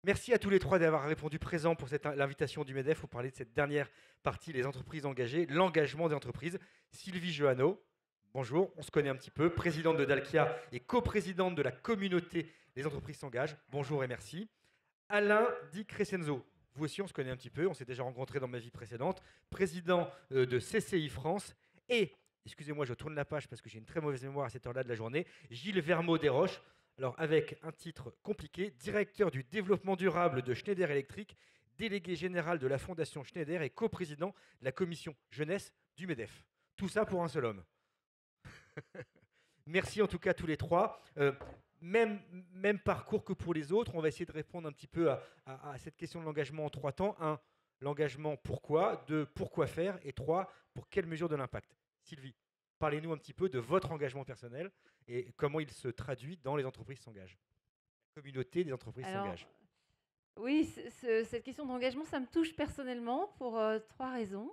Merci à tous les trois d'avoir répondu présent pour l'invitation du MEDEF pour parler de cette dernière partie, les entreprises engagées, l'engagement des entreprises. Sylvie Johano, bonjour, on se connaît un petit peu, présidente de Dalkia et coprésidente de la communauté Les entreprises s'engagent. Bonjour et merci. Alain Di Crescenzo, vous aussi on se connaît un petit peu, on s'est déjà rencontrés dans ma vie précédente, président de CCI France et, excusez-moi je tourne la page parce que j'ai une très mauvaise mémoire à cette heure-là de la journée, Gilles Vermeau-Desroches, alors avec un titre compliqué, directeur du développement durable de Schneider Electric, délégué général de la Fondation Schneider et coprésident de la commission jeunesse du MEDEF. Tout ça pour un seul homme. Merci en tout cas tous les trois. Même parcours que pour les autres. On va essayer de répondre un petit peu à cette question de l'engagement en 3 temps. 1, l'engagement pourquoi. 2, pourquoi faire. Et 3, pour quelle mesure de l'impact. Sylvie, parlez-nous un petit peu de votre engagement personnel et comment il se traduit dans les entreprises s'engagent. La communauté des entreprises s'engagent. Oui, cette question d'engagement, ça me touche personnellement pour 3 raisons.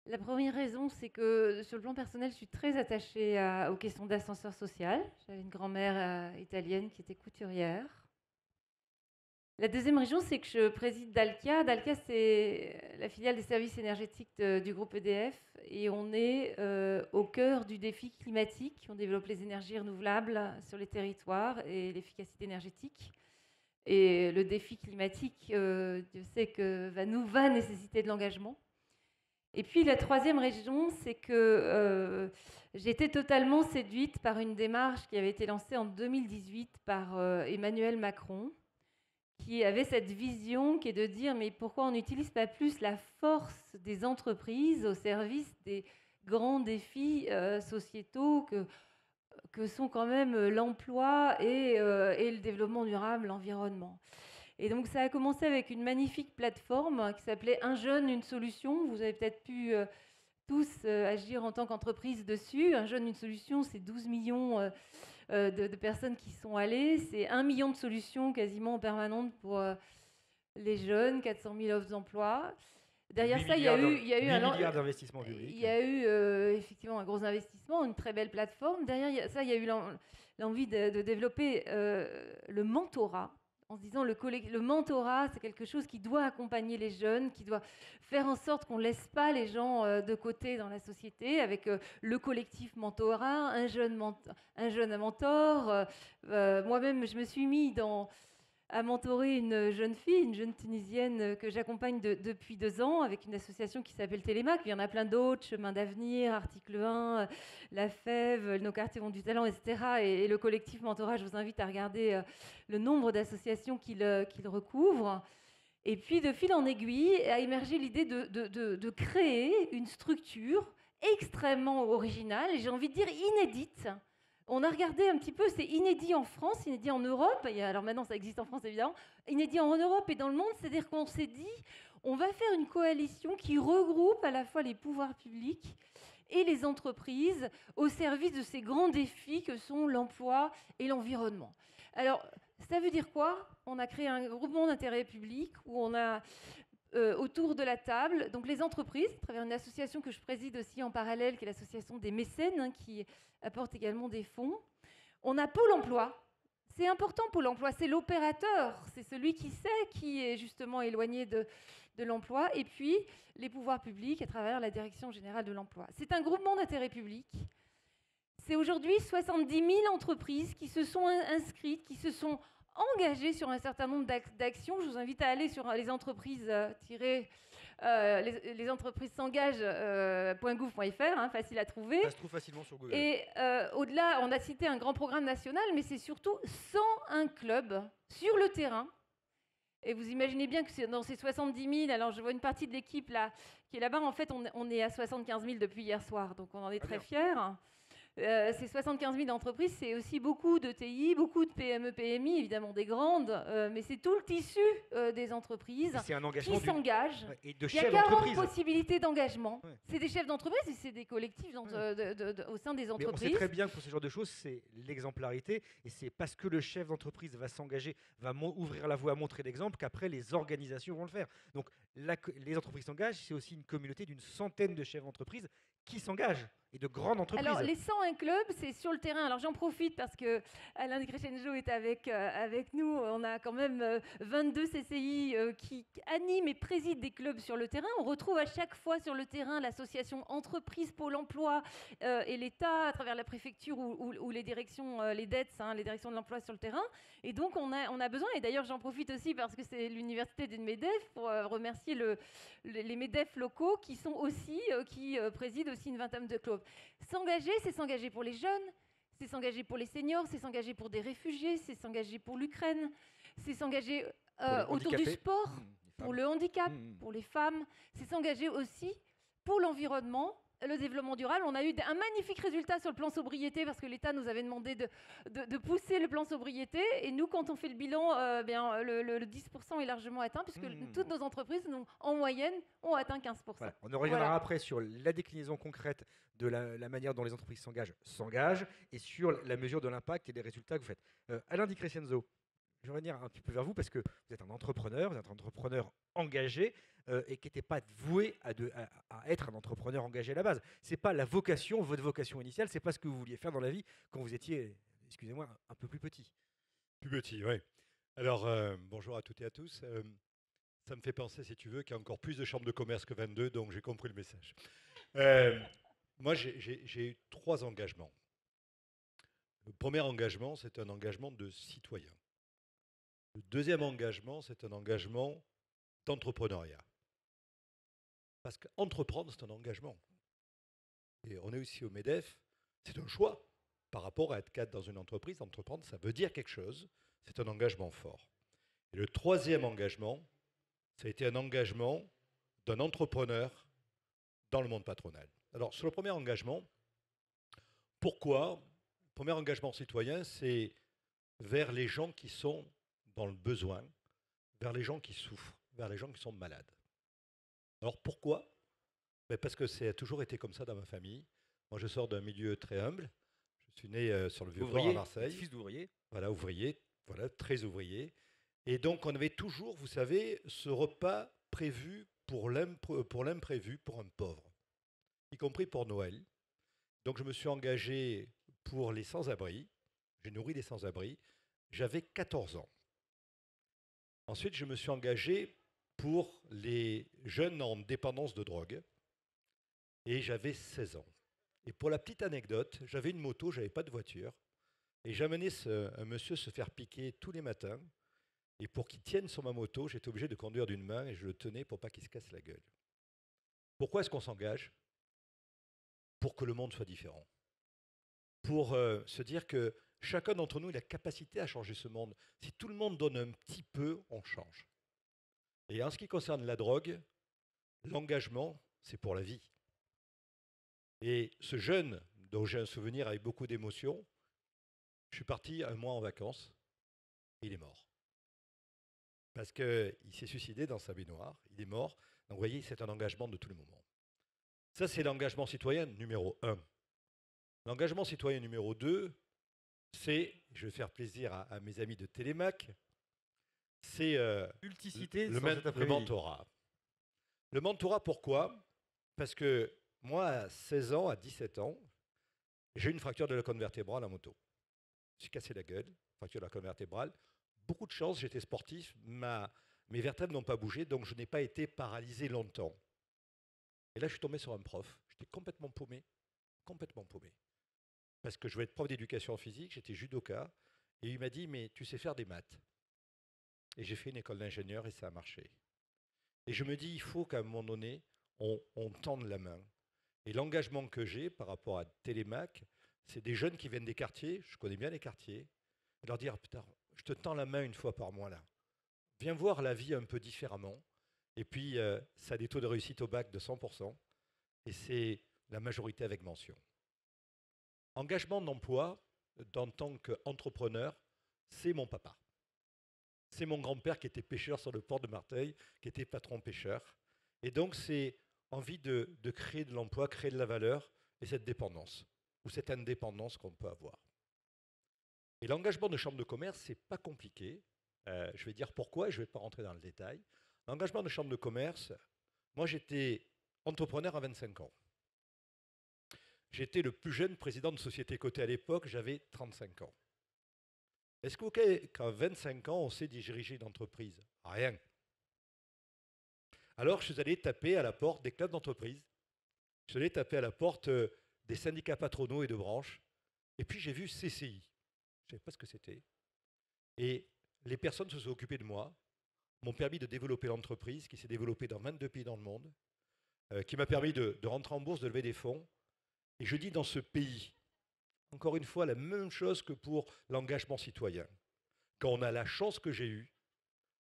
La première raison, c'est que sur le plan personnel, je suis très attachée aux questions d'ascenseur social. J'avais une grand-mère italienne qui était couturière. La deuxième raison, c'est que je préside Dalkia. Dalkia, c'est la filiale des services énergétiques du groupe EDF. Et on est au cœur du défi climatique. On développe les énergies renouvelables sur les territoires et l'efficacité énergétique. Et le défi climatique, Dieu sait que va nécessiter de l'engagement. Et puis la troisième raison, c'est que j'ai été totalement séduite par une démarche qui avait été lancée en 2018 par Emmanuel Macron, qui avait cette vision qui est de dire mais pourquoi on n'utilise pas plus la force des entreprises au service des grands défis sociétaux que sont quand même l'emploi et le développement durable, l'environnement. Et donc ça a commencé avec une magnifique plateforme qui s'appelait Un jeune, une solution. Vous avez peut-être pu tous agir en tant qu'entreprise dessus. Un jeune, une solution, c'est 12 millions de personnes qui sont allées. C'est 1 million de solutions quasiment permanentes pour les jeunes, 400 000 offres d'emploi. Derrière ça, il y a eu 8 milliards d'investissements publics. Il y a eu effectivement un gros investissement, une très belle plateforme. Derrière ça, il y a eu l'envie de développer le mentorat, en se disant le mentorat, c'est quelque chose qui doit accompagner les jeunes, qui doit faire en sorte qu'on ne laisse pas les gens de côté dans la société, avec le collectif mentorat, un jeune mentor. Moi-même, je me suis mis à mentorer une jeune fille, une jeune Tunisienne que j'accompagne depuis 2 ans avec une association qui s'appelle Télémac. Il y en a plein d'autres, Chemin d'avenir, Article 1, La Fève, Nos quartiers ont du talent, etc. Et le collectif Mentorat, je vous invite à regarder le nombre d'associations qu'il recouvre. Et puis, de fil en aiguille, a émergé l'idée de créer une structure extrêmement originale, et j'ai envie de dire inédite. On a regardé un petit peu, c'est inédit en France, inédit en Europe, et alors maintenant ça existe en France évidemment, inédit en Europe et dans le monde, c'est-à-dire qu'on s'est dit, on va faire une coalition qui regroupe à la fois les pouvoirs publics et les entreprises au service de ces grands défis que sont l'emploi et l'environnement. Alors, ça veut dire quoi? On a créé un groupement d'intérêt public où on a autour de la table, donc les entreprises, à travers une association que je préside aussi en parallèle, qui est l'association des mécènes, qui apporte également des fonds. On a Pôle emploi. C'est important, Pôle emploi, c'est l'opérateur, c'est celui qui sait qui est justement éloigné de l'emploi, et puis les pouvoirs publics à travers la Direction générale de l'emploi. C'est un groupement d'intérêt public. C'est aujourd'hui 70 000 entreprises qui se sont inscrites, qui se sont engagées sur un certain nombre d'actions. Je vous invite à aller sur les entreprises les entreprises s'engagent.gouv.fr, facile à trouver. Ça se trouve facilement sur Google. Et au-delà, on a cité un grand programme national, mais c'est surtout 101 clubs sur le terrain. Et vous imaginez bien que dans ces 70 000, alors je vois une partie de l'équipe là, qui est là-bas, en fait on est à 75 000 depuis hier soir, donc on en est très fiers. Ces 75 000 entreprises, c'est aussi beaucoup de TI, beaucoup de PME, PMI, évidemment des grandes, mais c'est tout le tissu des entreprises qui s'engagent. Et de il y a 40 possibilités d'engagement. Ouais. C'est des chefs d'entreprise et c'est des collectifs au sein des entreprises. Mais on sait très bien que pour ce genre de choses, c'est l'exemplarité. Et c'est parce que le chef d'entreprise va s'engager, va ouvrir la voie, montrer l'exemple, qu'après les organisations vont le faire. Donc les entreprises s'engagent, c'est aussi une communauté d'une centaine de chefs d'entreprise qui s'engagent et de grandes entreprises. Alors, les 101 clubs, c'est sur le terrain. Alors, j'en profite parce que Alain de Crescenzo est avec nous. On a quand même 22 CCI qui animent et président des clubs sur le terrain. On retrouve à chaque fois sur le terrain l'association Entreprise, Pôle emploi et l'État à travers la préfecture ou les directions, les DETS, les directions de l'emploi sur le terrain. Et donc, on a besoin, et d'ailleurs, j'en profite aussi parce que c'est l'université des MEDEF pour remercier les MEDEF locaux qui sont aussi, qui président aussi une vingtaine de clubs. S'engager, c'est s'engager pour les jeunes, c'est s'engager pour les seniors, c'est s'engager pour des réfugiés, c'est s'engager pour l'Ukraine, c'est s'engager autour du sport, pour le handicap, pour les femmes, c'est s'engager aussi pour l'environnement, le développement durable. On a eu un magnifique résultat sur le plan sobriété parce que l'État nous avait demandé de pousser le plan sobriété. Et nous, quand on fait le bilan, le 10% est largement atteint puisque toutes nos entreprises, en moyenne, ont atteint 15%. Voilà. On en reviendra après sur la déclinaison concrète de la manière dont les entreprises s'engagent et sur la mesure de l'impact et des résultats que vous faites. Alain Di Crescenzo, je vais revenir un petit peu vers vous parce que vous êtes un entrepreneur engagé et qui n'était pas voué à être un entrepreneur engagé à la base. Ce n'est pas la vocation, votre vocation initiale, ce n'est pas ce que vous vouliez faire dans la vie quand vous étiez, excusez-moi, un peu plus petit. Plus petit, oui. Alors, bonjour à toutes et à tous. Ça me fait penser, si tu veux, qu'il y a encore plus de chambres de commerce que 22, donc j'ai compris le message. Moi, j'ai eu 3 engagements. Le premier engagement, c'est un engagement de citoyen. Le deuxième engagement, c'est un engagement d'entrepreneuriat. Parce qu'entreprendre, c'est un engagement. Et on est aussi au MEDEF, c'est un choix par rapport à être cadre dans une entreprise. Entreprendre, ça veut dire quelque chose, c'est un engagement fort. Et le troisième engagement, ça a été un engagement d'un entrepreneur dans le monde patronal. Alors, sur le premier engagement, pourquoi ? Le premier engagement citoyen, c'est vers les gens qui sont dans le besoin, vers les gens qui souffrent, vers les gens qui sont malades. Alors, pourquoi ? Parce que ça a toujours été comme ça dans ma famille. Moi, je sors d'un milieu très humble. Je suis né sur le Vieux-Port à Marseille. Fils d'ouvrier. Voilà, ouvrier, voilà, très ouvrier. Et donc, on avait toujours, vous savez, ce repas prévu pour l'imprévu, pour un pauvre, y compris pour Noël. Donc, je me suis engagé pour les sans-abri. J'ai nourri les sans-abri. J'avais 14 ans. Ensuite, je me suis engagé pour les jeunes en dépendance de drogue. Et j'avais 16 ans. Et pour la petite anecdote, j'avais une moto, je n'avais pas de voiture. Et j'amenais un monsieur se faire piquer tous les matins. Et pour qu'il tienne sur ma moto, j'étais obligé de conduire d'une main et je le tenais pour pas qu'il se casse la gueule. Pourquoi est-ce qu'on s'engage ? Pour que le monde soit différent. Pour se dire que chacun d'entre nous a la capacité à changer ce monde. Si tout le monde donne un petit peu, on change. Et en ce qui concerne la drogue, l'engagement, c'est pour la vie. Et ce jeune, dont j'ai un souvenir avec beaucoup d'émotion, je suis parti un mois en vacances, et il est mort. Parce qu'il s'est suicidé dans sa baignoire, il est mort. Donc vous voyez, c'est un engagement de tous les moments. Ça, c'est l'engagement citoyen numéro 1. L'engagement citoyen numéro 2, c'est, je vais faire plaisir à mes amis de Télémac, c'est le mentorat. Le mentorat, pourquoi ? Parce que moi, à 16 ans, à 17 ans, j'ai eu une fracture de la colonne vertébrale en moto. Je me suis cassé la gueule, fracture de la colonne vertébrale. Beaucoup de chance, j'étais sportif, mes vertèbres n'ont pas bougé, donc je n'ai pas été paralysé longtemps. Et là, je suis tombé sur un prof. J'étais complètement paumé. Parce que je voulais être prof d'éducation physique, j'étais judoka, et il m'a dit, mais tu sais faire des maths. Et j'ai fait une école d'ingénieur et ça a marché. Et je me dis, il faut qu'à un moment donné, on tende la main. Et l'engagement que j'ai par rapport à Télémac, c'est des jeunes qui viennent des quartiers, je connais bien les quartiers, et leur dire, putain, je te tends la main une fois par mois là. Viens voir la vie un peu différemment. Et puis, ça a des taux de réussite au bac de 100%, et c'est la majorité avec mention. Engagement d'emploi, en tant qu'entrepreneur, c'est mon papa. C'est mon grand-père qui était pêcheur sur le port de Marseille, qui était patron pêcheur. Et donc, c'est envie de créer de l'emploi, créer de la valeur, et cette dépendance, ou cette indépendance qu'on peut avoir. Et l'engagement de chambre de commerce, c'est pas compliqué. Je vais dire pourquoi, et je ne vais pas rentrer dans le détail. L'engagement de chambre de commerce, moi j'étais entrepreneur à 25 ans. J'étais le plus jeune président de société cotée à l'époque, j'avais 35 ans. Est-ce qu'à 25 ans, on sait diriger une entreprise? Rien. Alors, je suis allé taper à la porte des clubs d'entreprise. Je suis allé taper à la porte des syndicats patronaux et de branches. Et puis, j'ai vu CCI. Je ne savais pas ce que c'était. Et les personnes se sont occupées de moi, m'ont permis de développer l'entreprise qui s'est développée dans 22 pays dans le monde, qui m'a permis de rentrer en bourse, de lever des fonds. Et je dis dans ce pays, encore une fois, la même chose que pour l'engagement citoyen. Quand on a la chance que j'ai eue,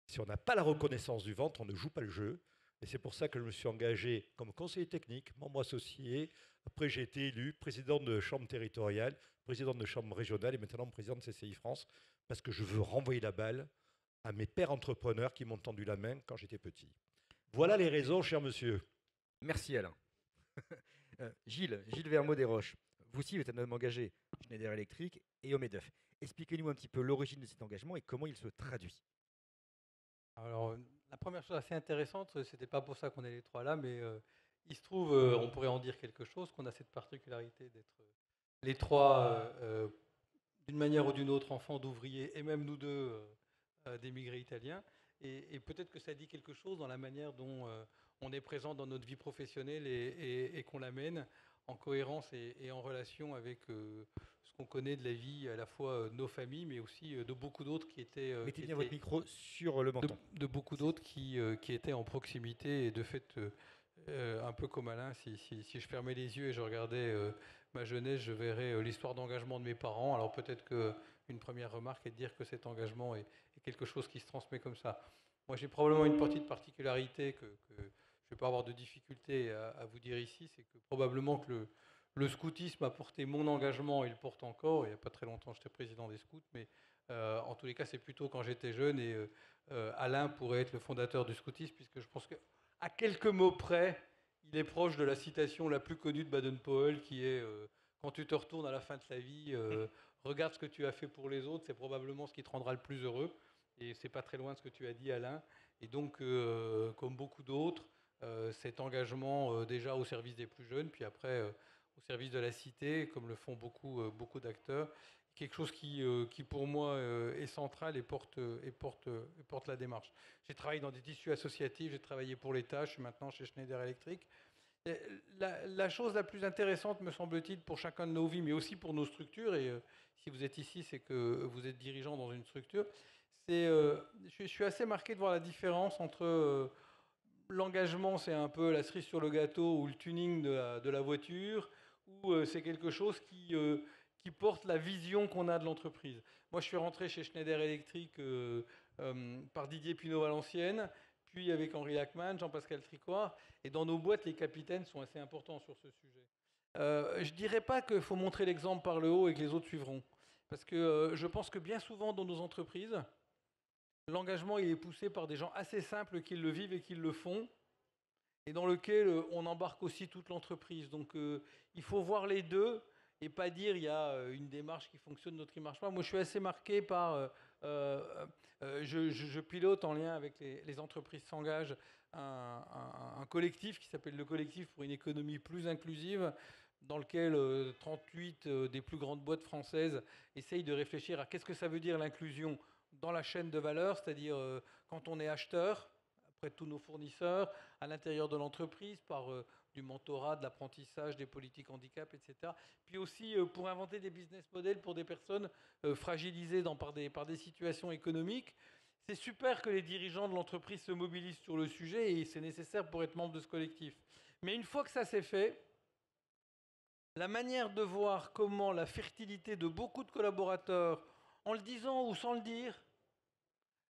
si on n'a pas la reconnaissance du ventre, on ne joue pas le jeu. Et c'est pour ça que je me suis engagé comme conseiller technique, membre associé. Après, j'ai été élu président de chambre territoriale, président de chambre régionale et maintenant président de CCI France, parce que je veux renvoyer la balle à mes pères entrepreneurs qui m'ont tendu la main quand j'étais petit. Voilà les raisons, cher monsieur. Merci Alain. Gilles Vermeau des Roches, vous aussi vous êtes un homme engagé, Schneider Electric et Omedef. Expliquez-nous un petit peu l'origine de cet engagement et comment il se traduit. Alors, la première chose assez intéressante, c'était pas pour ça qu'on est les trois là, mais il se trouve, on pourrait en dire quelque chose, qu'on a cette particularité d'être les trois, d'une manière ou d'une autre, enfants d'ouvriers, et même nous deux, d'émigrés italiens. Et peut-être que ça dit quelque chose dans la manière dont on est présent dans notre vie professionnelle et qu'on l'amène en cohérence et en relation avec ce qu'on connaît de la vie, à la fois de nos familles, mais aussi de beaucoup d'autres qui étaient... Mettez bien votre micro sur le menton. De beaucoup d'autres qui étaient en proximité et de fait, un peu comme Alain, si je fermais les yeux et je regardais ma jeunesse, je verrais l'histoire d'engagement de mes parents. Alors peut-être qu'une première remarque est de dire que cet engagement est quelque chose qui se transmet comme ça. Moi, j'ai probablement une petite particularité que je ne vais pas avoir de difficulté à vous dire ici, c'est que probablement que le scoutisme a porté mon engagement et il porte encore. Il n'y a pas très longtemps, j'étais président des scouts, mais en tous les cas, c'est plutôt quand j'étais jeune et Alain pourrait être le fondateur du scoutisme, puisque je pense qu'à quelques mots près, il est proche de la citation la plus connue de Baden-Powell, qui est quand tu te retournes à la fin de ta vie, regarde ce que tu as fait pour les autres, c'est probablement ce qui te rendra le plus heureux. Et c'est pas très loin de ce que tu as dit, Alain. Et donc, comme beaucoup d'autres, cet engagement déjà au service des plus jeunes, puis après au service de la cité, comme le font beaucoup d'acteurs, quelque chose qui pour moi est central et porte la démarche. J'ai travaillé dans des tissus associatifs, j'ai travaillé pour l'État, je suis maintenant chez Schneider Electric. La chose la plus intéressante, me semble-t-il, pour chacun de nos vies, mais aussi pour nos structures, et si vous êtes ici, c'est que vous êtes dirigeant dans une structure, je suis assez marqué de voir la différence entre l'engagement, c'est un peu la cerise sur le gâteau ou le tuning de la voiture, ou c'est quelque chose qui porte la vision qu'on a de l'entreprise. Moi, je suis rentré chez Schneider Electric par Didier Pinot-Valenciennes, puis avec Henri Lachmann, Jean-Pascal Tricoire, et dans nos boîtes, les capitaines sont assez importants sur ce sujet. Je ne dirais pas qu'il faut montrer l'exemple par le haut et que les autres suivront, parce que je pense que bien souvent dans nos entreprises, l'engagement, il est poussé par des gens assez simples qui le vivent et qui le font, et dans lequel on embarque aussi toute l'entreprise. Donc, il faut voir les deux et pas dire il y a une démarche qui fonctionne, d'autres qui ne marche pas. Moi, je suis assez marqué par... je pilote en lien avec les entreprises s'engagent un collectif qui s'appelle le Collectif pour une économie plus inclusive, dans lequel 38 des plus grandes boîtes françaises essayent de réfléchir à qu'est-ce que ça veut dire l'inclusion dans la chaîne de valeur, c'est-à-dire quand on est acheteur, auprès de tous nos fournisseurs, à l'intérieur de l'entreprise, par du mentorat, de l'apprentissage, des politiques handicap, etc. Puis aussi pour inventer des business models pour des personnes fragilisées par des situations économiques. C'est super que les dirigeants de l'entreprise se mobilisent sur le sujet et c'est nécessaire pour être membre de ce collectif. Mais une fois que ça s'est fait, la manière de voir comment la fertilité de beaucoup de collaborateurs, en le disant ou sans le dire,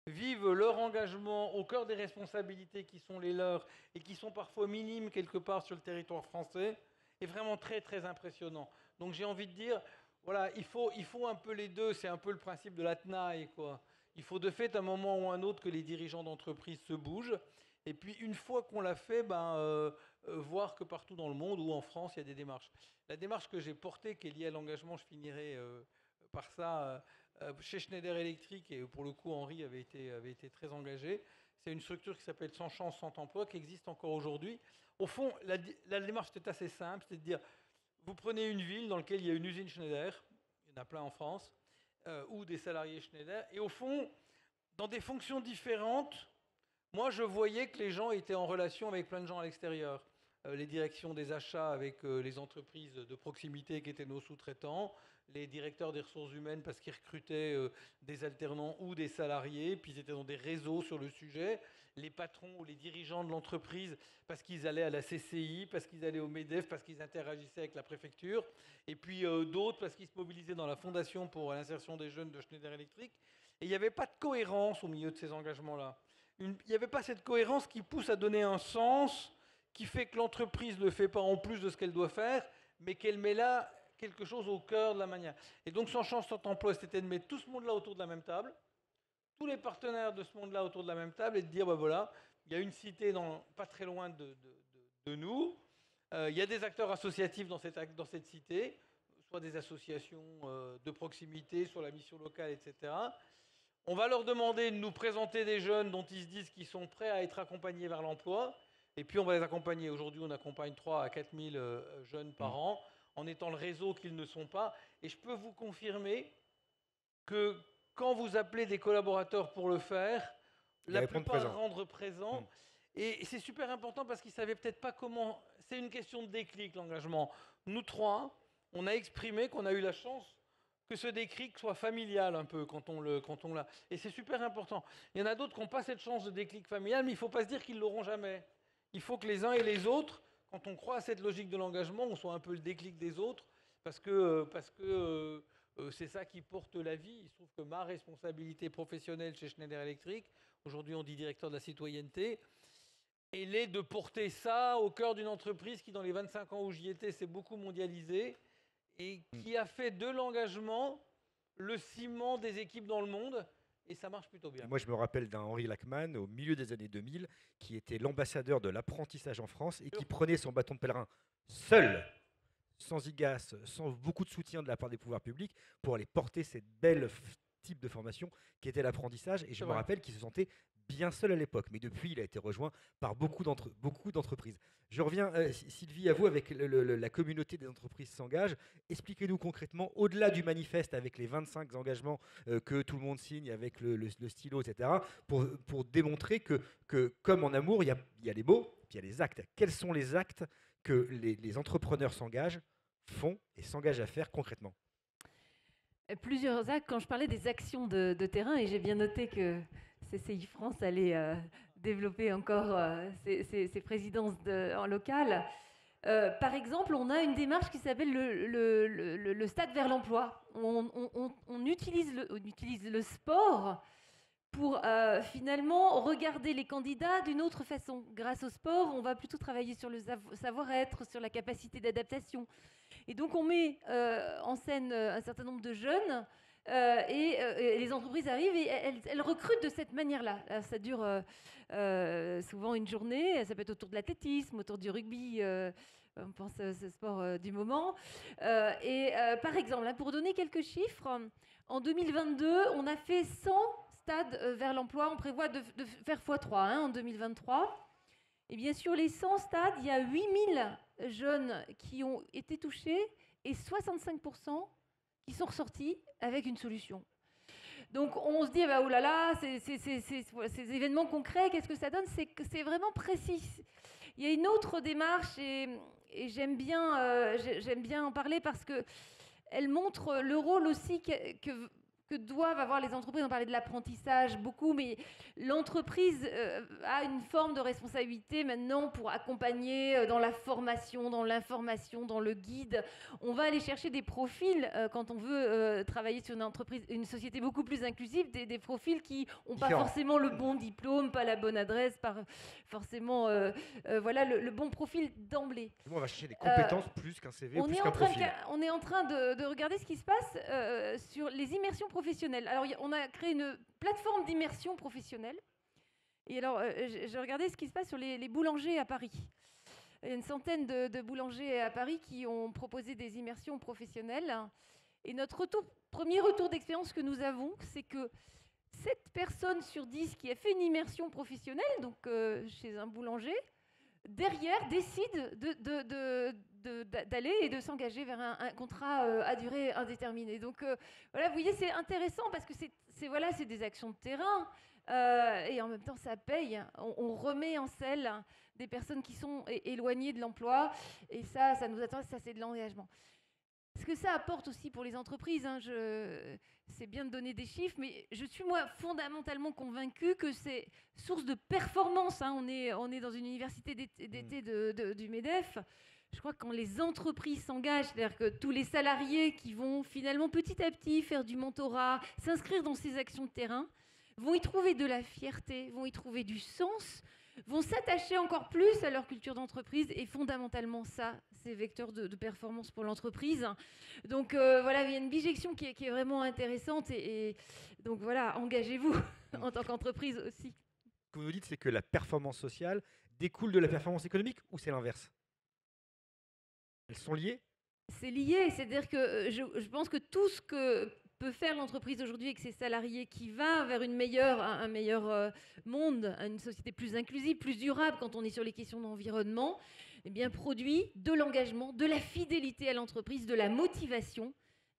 vivent leur engagement au cœur des responsabilités qui sont les leurs et qui sont parfois minimes quelque part sur le territoire français, est vraiment très très impressionnant. Donc j'ai envie de dire, voilà, il faut un peu les deux, c'est un peu le principe de la tenaille, quoi. Il faut de fait, à un moment ou un autre, que les dirigeants d'entreprise se bougent. Et puis, une fois qu'on l'a fait, voir que partout dans le monde ou en France, il y a des démarches. La démarche que j'ai portée, qui est liée à l'engagement, je finirai par ça, chez Schneider Electric, et pour le coup, Henri avait été très engagé. C'est une structure qui s'appelle Sans chance, sans emploi, qui existe encore aujourd'hui. Au fond, la démarche est assez simple, c'est de dire, vous prenez une ville dans laquelle il y a une usine Schneider, il y en a plein en France, ou des salariés Schneider, et au fond, dans des fonctions différentes, moi je voyais que les gens étaient en relation avec plein de gens à l'extérieur. Les directions des achats avec les entreprises de proximité qui étaient nos sous-traitants, les directeurs des ressources humaines parce qu'ils recrutaient des alternants ou des salariés, puis ils étaient dans des réseaux sur le sujet, les patrons ou les dirigeants de l'entreprise parce qu'ils allaient à la CCI, parce qu'ils allaient au MEDEF, parce qu'ils interagissaient avec la préfecture, et puis d'autres parce qu'ils se mobilisaient dans la fondation pour l'insertion des jeunes de Schneider Electric. Et il n'y avait pas de cohérence au milieu de ces engagements-là. Il n'y avait pas cette cohérence qui pousse à donner un sens, qui fait que l'entreprise ne le fait pas en plus de ce qu'elle doit faire, mais qu'elle met là quelque chose au cœur de la manière. Et donc son chance d'emploi, c'était de mettre tout ce monde-là autour de la même table, tous les partenaires de ce monde-là autour de la même table, et de dire, ben voilà, il y a une cité pas très loin de nous, il y a des acteurs associatifs dans cette cité, soit des associations de proximité sur la mission locale, etc. On va leur demander de nous présenter des jeunes dont ils se disent qu'ils sont prêts à être accompagnés vers l'emploi, et puis on va les accompagner. Aujourd'hui, on accompagne 3 à 4 000 jeunes par an, en étant le réseau qu'ils ne sont pas. Et je peux vous confirmer que quand vous appelez des collaborateurs pour le faire, la plupart rendent présents. Et c'est super important parce qu'ils ne savaient peut-être pas comment... C'est une question de déclic, l'engagement. Nous 3, on a exprimé qu'on a eu la chance que ce déclic soit familial un peu quand on l'a. Et c'est super important. Il y en a d'autres qui n'ont pas cette chance de déclic familial, mais il ne faut pas se dire qu'ils ne l'auront jamais. Il faut que les uns et les autres, quand on croit à cette logique de l'engagement, on soit un peu le déclic des autres, parce que c'est ça qui porte la vie. Il se trouve que ma responsabilité professionnelle chez Schneider Electric, aujourd'hui on dit directeur de la citoyenneté, elle est de porter ça au cœur d'une entreprise qui, dans les 25 ans où j'y étais, s'est beaucoup mondialisée et qui a fait de l'engagement le ciment des équipes dans le monde. Et ça marche plutôt bien. Moi, je me rappelle d'un Henri Lachmann au milieu des années 2000 qui était l'ambassadeur de l'apprentissage en France et qui prenait son bâton de pèlerin seul, sans IGAS, sans beaucoup de soutien de la part des pouvoirs publics, pour aller porter cette belle type de formation qui était l'apprentissage. Et je me rappelle qu'il se sentait bien seul à l'époque. Mais depuis, il a été rejoint par beaucoup d'entreprises. Je reviens, Sylvie, à vous avec la communauté des entreprises s'engage. Expliquez-nous concrètement, au-delà du manifeste avec les 25 engagements que tout le monde signe avec le stylo, etc., pour démontrer que comme en amour, il y a les mots, puis il y a les actes. Quels sont les actes que les entrepreneurs font et s'engagent à faire concrètement? Plusieurs actes. Quand je parlais des actions de terrain, et j'ai bien noté que CCI France allait développer encore ses présidences en local. Par exemple, on a une démarche qui s'appelle le stade vers l'emploi. On utilise le sport pour finalement regarder les candidats d'une autre façon. Grâce au sport, on va plutôt travailler sur le savoir-être, sur la capacité d'adaptation. Et donc on met en scène un certain nombre de jeunes et les entreprises arrivent et elles recrutent de cette manière-là. Ça dure souvent une journée, ça peut être autour de l'athlétisme, autour du rugby, on pense à ce sport du moment. Par exemple, pour donner quelques chiffres, en 2022, on a fait 100 stades vers l'emploi, on prévoit de faire x3 en 2023. Et bien sur les 100 stades, il y a 8000 jeunes qui ont été touchés et 65% qui sont ressortis avec une solution. Donc on se dit, oh là là, ces événements concrets, qu'est-ce que ça donne? C'est que c'est vraiment précis. Il y a une autre démarche et j'aime bien en parler parce qu'elle montre le rôle aussi que doivent avoir les entreprises. On parlait de l'apprentissage beaucoup, mais l'entreprise a une forme de responsabilité maintenant pour accompagner dans la formation, dans l'information, dans le guide. On va aller chercher des profils quand on veut travailler sur une société beaucoup plus inclusive, des profils qui n'ont pas forcément le bon diplôme, pas la bonne adresse, pas forcément le bon profil d'emblée. On va chercher des compétences plus qu'un CV, plus qu'un profil. On est en train de regarder ce qui se passe sur les immersions professionnelle. Alors, on a créé une plateforme d'immersion professionnelle. Et alors, j'ai regardé ce qui se passe sur les boulangers à Paris. Il y a une centaine de boulangers à Paris qui ont proposé des immersions professionnelles. Et notre premier retour d'expérience que nous avons, c'est que 7 personnes sur 10 qui a fait une immersion professionnelle, donc chez un boulanger, derrière décident de d'aller et de s'engager vers un contrat à durée indéterminée. Donc voilà, vous voyez, c'est intéressant parce que c'est des actions de terrain et en même temps ça paye. On remet en selle des personnes qui sont éloignées de l'emploi et ça nous attend, ça c'est de l'engagement. Ce que ça apporte aussi pour les entreprises, c'est bien de donner des chiffres, mais je suis moi fondamentalement convaincue que c'est source de performance. On est dans une université d'été du MEDEF. Je crois que quand les entreprises s'engagent, c'est-à-dire que tous les salariés qui vont finalement petit à petit faire du mentorat, s'inscrire dans ces actions de terrain, vont y trouver de la fierté, vont y trouver du sens, vont s'attacher encore plus à leur culture d'entreprise et fondamentalement ça, c'est vecteur de performance pour l'entreprise. Donc voilà, il y a une bijection qui est vraiment intéressante et donc voilà, engagez-vous en tant qu'entreprise aussi. Ce que vous nous dites, c'est que la performance sociale découle de la performance économique ou c'est l'inverse? Elles sont liées? C'est lié, c'est-à-dire que je pense que tout ce que peut faire l'entreprise aujourd'hui avec ses salariés qui va vers un meilleur monde, une société plus inclusive, plus durable quand on est sur les questions d'environnement, eh bien, produit de l'engagement, de la fidélité à l'entreprise, de la motivation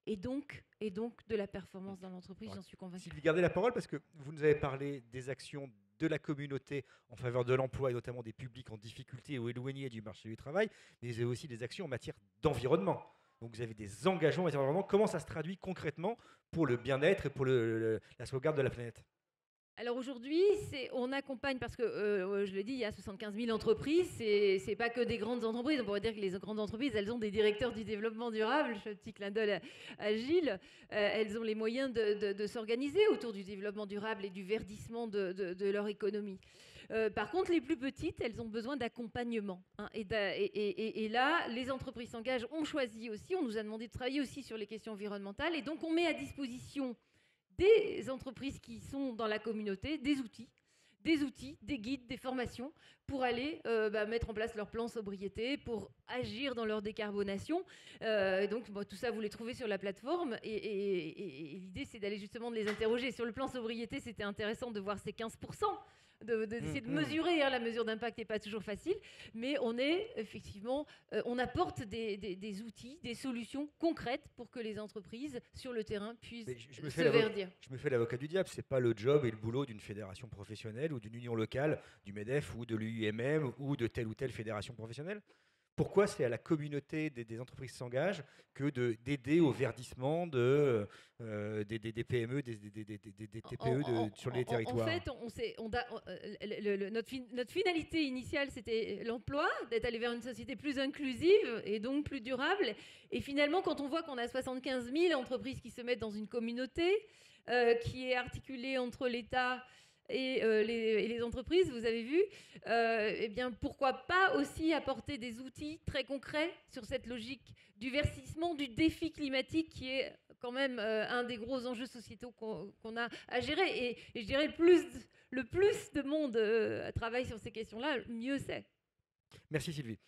et donc de la performance dans l'entreprise, j'en suis convaincue. Sylvie, gardez la parole parce que vous nous avez parlé des actions de la communauté en faveur de l'emploi et notamment des publics en difficulté ou éloignés du marché du travail, mais vous avez aussi des actions en matière d'environnement. Donc vous avez des engagements en matière d'environnement. Comment ça se traduit concrètement pour le bien-être et pour la sauvegarde de la planète? Alors aujourd'hui, on accompagne, parce que je l'ai dit, il y a 75 000 entreprises, c'est pas que des grandes entreprises, on pourrait dire que les grandes entreprises, elles ont des directeurs du développement durable, je fais un petit clin d'œil à Gilles, elles ont les moyens de s'organiser autour du développement durable et du verdissement de leur économie. Par contre, les plus petites, elles ont besoin d'accompagnement. Et là, les entreprises s'engagent, on choisit aussi, on nous a demandé de travailler aussi sur les questions environnementales, et donc on met à disposition des entreprises qui sont dans la communauté, des outils, des guides, des formations pour aller mettre en place leur plan sobriété, pour agir dans leur décarbonation. Donc tout ça, vous les trouvez sur la plateforme. Et l'idée, c'est d'aller justement de les interroger. Sur le plan sobriété, c'était intéressant de voir ces 15%. D'essayer de mesurer, la mesure d'impact n'est pas toujours facile, mais on est effectivement, on apporte des outils, des solutions concrètes pour que les entreprises sur le terrain puissent se verdir. Je me fais l'avocat du diable, c'est pas le job et le boulot d'une fédération professionnelle ou d'une union locale, du MEDEF ou de l'UIMM ou de telle ou telle fédération professionnelle. Pourquoi c'est à la communauté des entreprises qui s'engagent que d'aider au verdissement des PME, des TPE sur les territoires? En fait, notre finalité initiale, c'était l'emploi, d'être allé vers une société plus inclusive et donc plus durable. Et finalement, quand on voit qu'on a 75 000 entreprises qui se mettent dans une communauté qui est articulée entre l'État et les entreprises, vous avez vu, eh bien, pourquoi pas aussi apporter des outils très concrets sur cette logique du verdissement, du défi climatique qui est quand même un des gros enjeux sociétaux qu'on a à gérer. Et je dirais, le plus de monde travaille sur ces questions-là, mieux c'est. Merci Sylvie.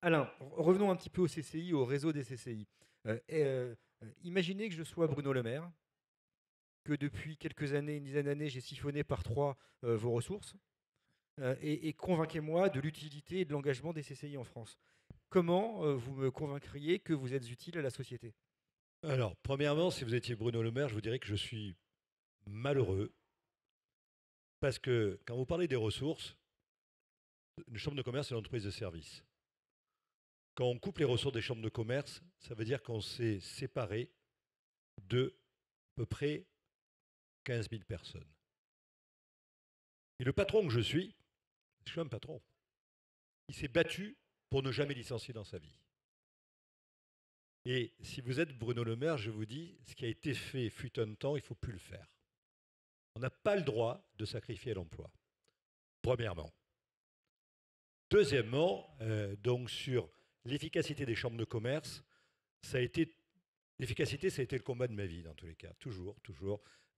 Alain, revenons un petit peu au CCI, au réseau des CCI. Imaginez que je sois Bruno Le Maire, que depuis quelques années, une dizaine d'années, j'ai siphonné par 3 vos ressources, et convainquez-moi de l'utilité et de l'engagement des CCI en France. Comment vous me convaincriez que vous êtes utile à la société? Alors, premièrement, si vous étiez Bruno Le Maire, je vous dirais que je suis malheureux, parce que quand vous parlez des ressources, une chambre de commerce est une entreprise de service. Quand on coupe les ressources des chambres de commerce, ça veut dire qu'on s'est séparé de à peu près 15 000 personnes. Et le patron que je suis un patron. Il s'est battu pour ne jamais licencier dans sa vie. Et si vous êtes Bruno Le Maire, je vous dis, ce qui a été fait fut un temps, il ne faut plus le faire. On n'a pas le droit de sacrifier l'emploi, premièrement. Deuxièmement, donc sur l'efficacité des chambres de commerce, l'efficacité, ça a été le combat de ma vie, dans tous les cas, toujours.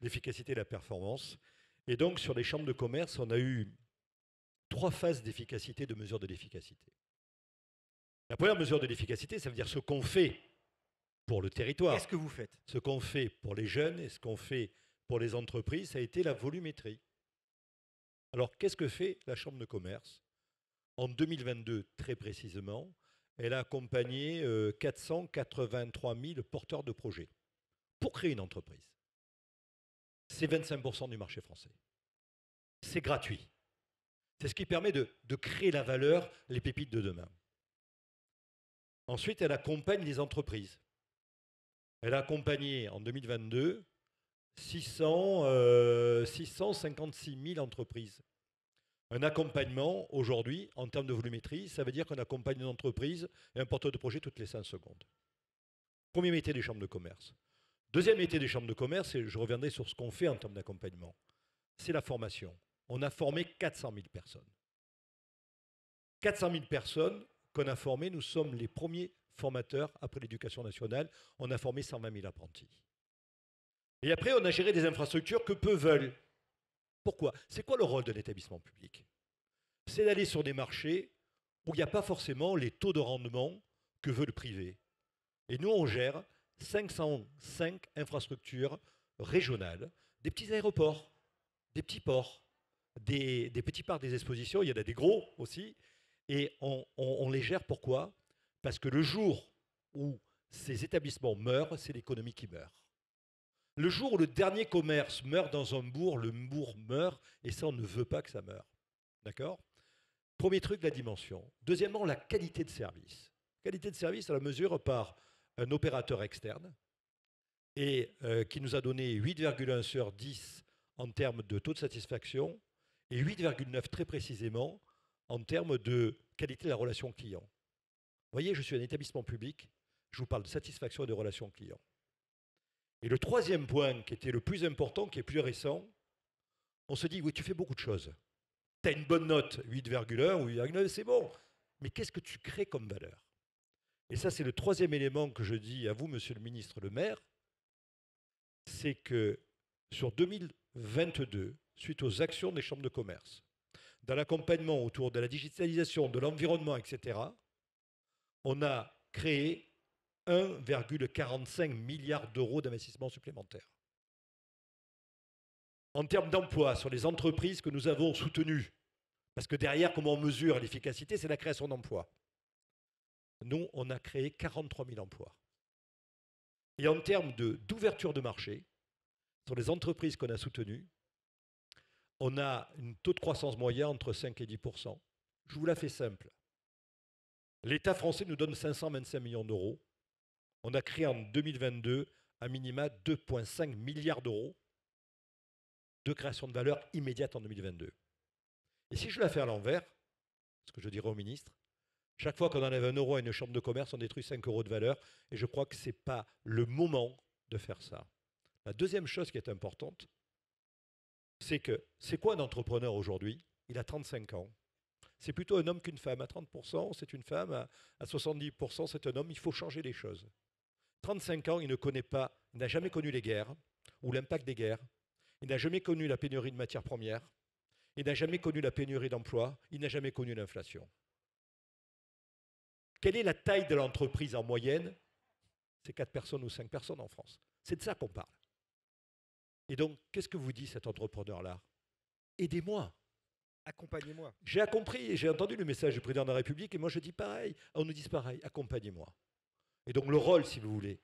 L'efficacité et la performance. Et donc, sur les chambres de commerce, on a eu 3 phases d'efficacité, de mesure de l'efficacité. La première mesure de l'efficacité, ça veut dire ce qu'on fait pour le territoire. Qu'est-ce que vous faites? Ce qu'on fait pour les jeunes et ce qu'on fait pour les entreprises, ça a été la volumétrie. Alors, qu'est-ce que fait la chambre de commerce? En 2022, très précisément, elle a accompagné 483 000 porteurs de projets pour créer une entreprise. C'est 25% du marché français. C'est gratuit. C'est ce qui permet de créer la valeur, les pépites de demain. Ensuite, elle accompagne les entreprises. Elle a accompagné en 2022 656 000 entreprises. Un accompagnement, aujourd'hui, en termes de volumétrie, ça veut dire qu'on accompagne une entreprise et un porteur de projet toutes les 5 secondes. Premier métier des chambres de commerce. Deuxième métier des chambres de commerce, et je reviendrai sur ce qu'on fait en termes d'accompagnement, c'est la formation. On a formé 400 000 personnes. 400 000 personnes qu'on a formées, nous sommes les premiers formateurs après l'éducation nationale. On a formé 120 000 apprentis. Et après, on a géré des infrastructures que peu veulent. Pourquoi? C'est quoi le rôle d'un établissement public? C'est d'aller sur des marchés où il n'y a pas forcément les taux de rendement que veut le privé. Et nous, on gère 505 infrastructures régionales, des petits aéroports, des petits ports, des petits parcs des expositions, il y en a des gros aussi, et on les gère pourquoi? Parce que le jour où ces établissements meurent, c'est l'économie qui meurt. Le jour où le dernier commerce meurt dans un bourg, le bourg meurt, et ça, on ne veut pas que ça meure. D'accord? Premier truc, la dimension. Deuxièmement, la qualité de service. Qualité de service à la mesure par un opérateur externe, et qui nous a donné 8,1 sur 10 en termes de taux de satisfaction, et 8,9 très précisément en termes de qualité de la relation client. Vous voyez, je suis un établissement public, je vous parle de satisfaction et de relation client. Et le troisième point, qui était le plus important, qui est plus récent, on se dit, oui, tu fais beaucoup de choses. Tu as une bonne note, 8,1 ou 8,9, c'est bon. Mais qu'est-ce que tu crées comme valeur? Et ça, c'est le troisième élément que je dis à vous, monsieur le ministre, le maire, c'est que sur 2022, suite aux actions des chambres de commerce, dans l'accompagnement autour de la digitalisation, de l'environnement, etc., on a créé 1,45 milliard d'euros d'investissement supplémentaire. En termes d'emploi, sur les entreprises que nous avons soutenues, parce que derrière, comment on mesure l'efficacité, c'est la création d'emplois. Nous, on a créé 43 000 emplois. Et en termes d'ouverture de marché, sur les entreprises qu'on a soutenues, on a un taux de croissance moyen entre 5 et 10%. Je vous la fais simple. L'État français nous donne 525 millions d'euros. On a créé en 2022 à minima 2,5 milliards d'euros de création de valeur immédiate en 2022. Et si je la fais à l'envers, ce que je dirais au ministre, chaque fois qu'on enlève 1 euro à une chambre de commerce, on détruit 5 euros de valeur. Et je crois que ce n'est pas le moment de faire ça. La deuxième chose qui est importante, c'est que c'est quoi un entrepreneur aujourd'hui? Il a 35 ans. C'est plutôt un homme qu'une femme. À 30%, c'est une femme. À 70%, c'est un homme. Il faut changer les choses. 35 ans, il ne connaît pas, il n'a jamais connu les guerres ou l'impact des guerres. Il n'a jamais connu la pénurie de matières premières. Il n'a jamais connu la pénurie d'emplois. Il n'a jamais connu l'inflation. Quelle est la taille de l'entreprise en moyenne? C'est 4 personnes ou 5 personnes en France. C'est de ça qu'on parle. Et donc, qu'est-ce que vous dit cet entrepreneur-là? Aidez-moi. Accompagnez-moi. J'ai compris, j'ai entendu le message du président de la République et moi je dis pareil. On nous dit pareil, accompagnez-moi. Et donc le rôle, si vous voulez,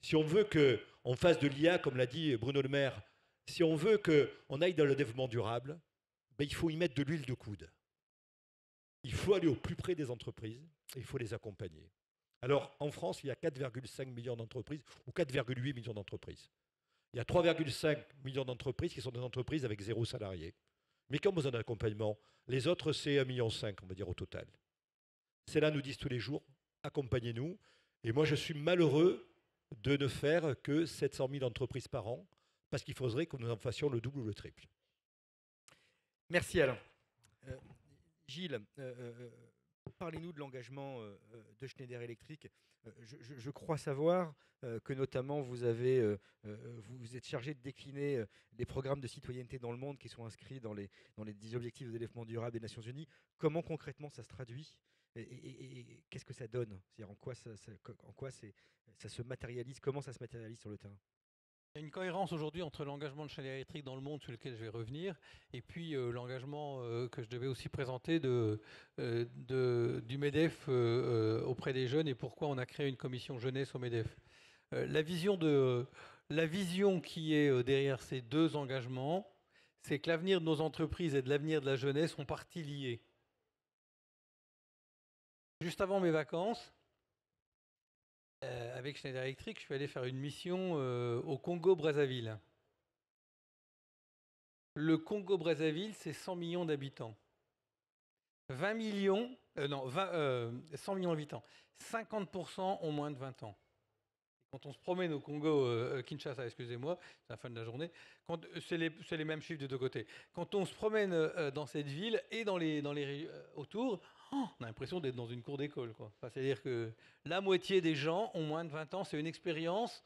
si on veut qu'on fasse de l'IA, comme l'a dit Bruno Le Maire, si on veut qu'on aille dans le développement durable, ben, il faut y mettre de l'huile de coude. Il faut aller au plus près des entreprises et il faut les accompagner. Alors en France, il y a 4,5 millions d'entreprises ou 4,8 millions d'entreprises. Il y a 3,5 millions d'entreprises qui sont des entreprises avec 0 salarié. Mais qui ont besoin d'accompagnement. Les autres, c'est 1,5 million, on va dire, au total. Celles-là nous disent tous les jours, accompagnez-nous. Et moi, je suis malheureux de ne faire que 700 000 entreprises par an, parce qu'il faudrait que nous en fassions le double ou le triple. Merci Alain. Gilles, parlez-nous de l'engagement de Schneider Electric. Je crois savoir que notamment vous êtes chargé de décliner les programmes de citoyenneté dans le monde qui sont inscrits dans les 10 objectifs de développement durable des Nations Unies. Comment concrètement ça se traduit et qu'est-ce que ça donne? C'est-à-dire en quoi ça se matérialise? Comment ça se matérialise sur le terrain? Il y a une cohérence aujourd'hui entre l'engagement de Schneider Electric dans le monde, sur lequel je vais revenir, et puis l'engagement que je devais aussi présenter du MEDEF auprès des jeunes, et pourquoi on a créé une commission jeunesse au MEDEF. La vision qui est derrière ces deux engagements, c'est que l'avenir de nos entreprises et de l'avenir de la jeunesse sont partie liés. Juste avant mes vacances, avec Schneider Electric, je suis allé faire une mission au Congo-Brazzaville. Le Congo-Brazzaville, c'est 100 millions d'habitants. 100 millions d'habitants. 50% ont moins de 20 ans. Quand on se promène au Congo, Kinshasa, excusez-moi, c'est la fin de la journée, c'est les mêmes chiffres des deux côtés. Quand on se promène dans cette ville et dans les autour, on a l'impression d'être dans une cour d'école, quoi. Enfin, c'est-à-dire que la moitié des gens ont moins de 20 ans. C'est une expérience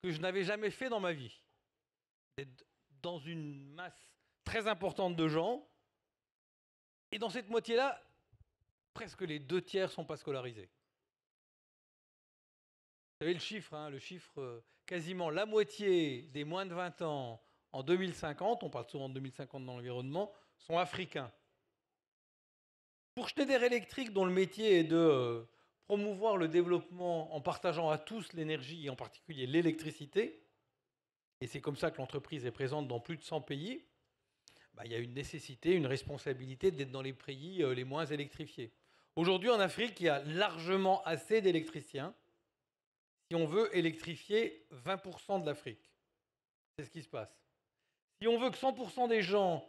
que je n'avais jamais fait dans ma vie. D'être dans une masse très importante de gens, et dans cette moitié-là, presque les 2/3 ne sont pas scolarisés. Vous savez le chiffre, quasiment la moitié des moins de 20 ans en 2050, on parle souvent de 2050 dans l'environnement, sont africains. Pour Schneider Electric, dont le métier est de promouvoir le développement en partageant à tous l'énergie, et en particulier l'électricité, et c'est comme ça que l'entreprise est présente dans plus de 100 pays, il y a une nécessité, une responsabilité d'être dans les pays les moins électrifiés. Aujourd'hui, en Afrique, il y a largement assez d'électriciens si on veut électrifier 20% de l'Afrique. C'est ce qui se passe. Si on veut que 100% des gens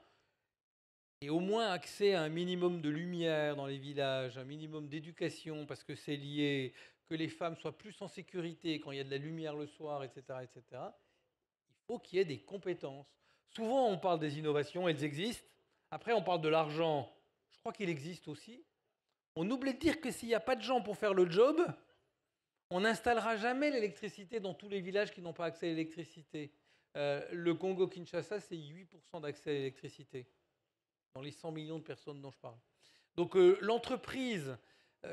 aient au moins accès à un minimum de lumière dans les villages, un minimum d'éducation, parce que c'est lié, que les femmes soient plus en sécurité quand il y a de la lumière le soir, etc., etc., il faut qu'il y ait des compétences. Souvent, on parle des innovations, elles existent. Après, on parle de l'argent. Je crois qu'il existe aussi. On oublie de dire que s'il n'y a pas de gens pour faire le job, on n'installera jamais l'électricité dans tous les villages qui n'ont pas accès à l'électricité. Le Congo-Kinshasa, c'est 8% d'accès à l'électricité, dans les 100 millions de personnes dont je parle. Donc l'entreprise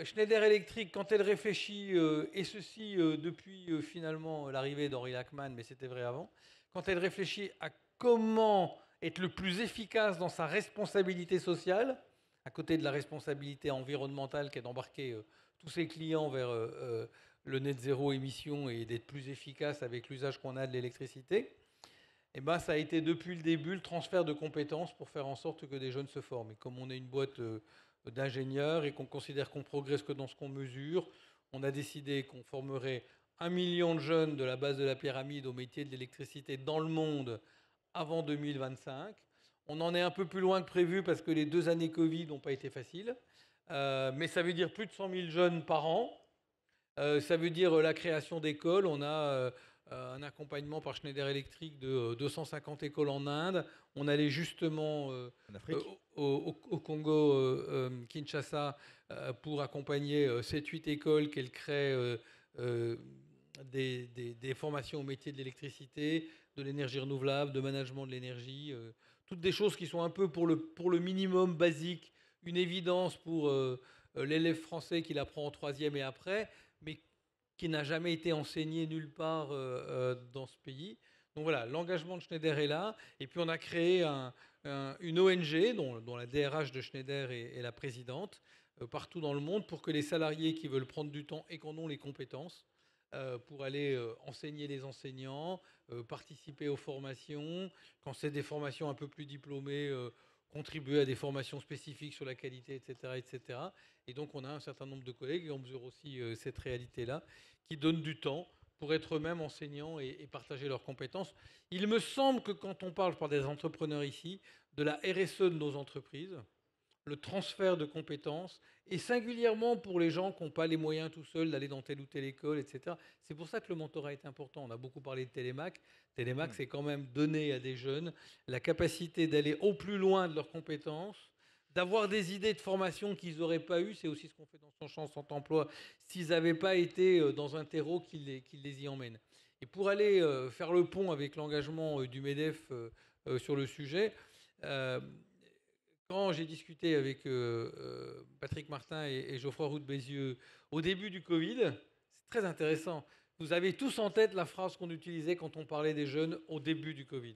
Schneider Electric, quand elle réfléchit, et ceci depuis finalement l'arrivée d'Henri Lachmann, mais c'était vrai avant, quand elle réfléchit à comment être le plus efficace dans sa responsabilité sociale, à côté de la responsabilité environnementale qui est d'embarquer tous ses clients vers le net zéro émission et d'être plus efficace avec l'usage qu'on a de l'électricité, et ça a été depuis le début le transfert de compétences pour faire en sorte que des jeunes se forment. Et comme on est une boîte d'ingénieurs et qu'on considère qu'on progresse que dans ce qu'on mesure, on a décidé qu'on formerait 1 million de jeunes de la base de la pyramide au métier de l'électricité dans le monde avant 2025. On en est un peu plus loin que prévu parce que les 2 années Covid n'ont pas été faciles. Mais ça veut dire plus de 100 000 jeunes par an. Ça veut dire la création d'écoles. On a un accompagnement par Schneider Electric de 250 écoles en Inde. On allait justement au Congo, Kinshasa, pour accompagner 7-8 écoles qu'elle crée des formations au métier de l'électricité, de l'énergie renouvelable, de management de l'énergie, toutes des choses qui sont un peu pour le minimum basique, une évidence pour l'élève français qui l'apprend en 3e et après, mais qui n'a jamais été enseigné nulle part dans ce pays. Donc voilà, l'engagement de Schneider est là. Et puis on a créé une ONG dont la DRH de Schneider est la présidente, partout dans le monde, pour que les salariés qui veulent prendre du temps et qui en ont les compétences, pour aller enseigner les enseignants, participer aux formations, quand c'est des formations un peu plus diplômées, contribuer à des formations spécifiques sur la qualité, etc., etc. Et donc on a un certain nombre de collègues, et on mesure aussi cette réalité-là, qui donnent du temps pour être eux-mêmes enseignants et partager leurs compétences. Il me semble que quand on parle, par des entrepreneurs ici, de la RSE de nos entreprises, le transfert de compétences, et singulièrement pour les gens qui n'ont pas les moyens tout seuls d'aller dans telle ou telle école, etc. C'est pour ça que le mentorat est important. On a beaucoup parlé de Télémac. Télémac, c'est quand même donner à des jeunes la capacité d'aller au plus loin de leurs compétences, d'avoir des idées de formation qu'ils n'auraient pas eues. C'est aussi ce qu'on fait dans son champ sans emploi, s'ils n'avaient pas été dans un terreau qui les y emmène. Et pour aller faire le pont avec l'engagement du MEDEF sur le sujet, quand j'ai discuté avec Patrick Martin et Geoffroy Roux de Bézieux au début du Covid, c'est très intéressant. Vous avez tous en tête la phrase qu'on utilisait quand on parlait des jeunes au début du Covid.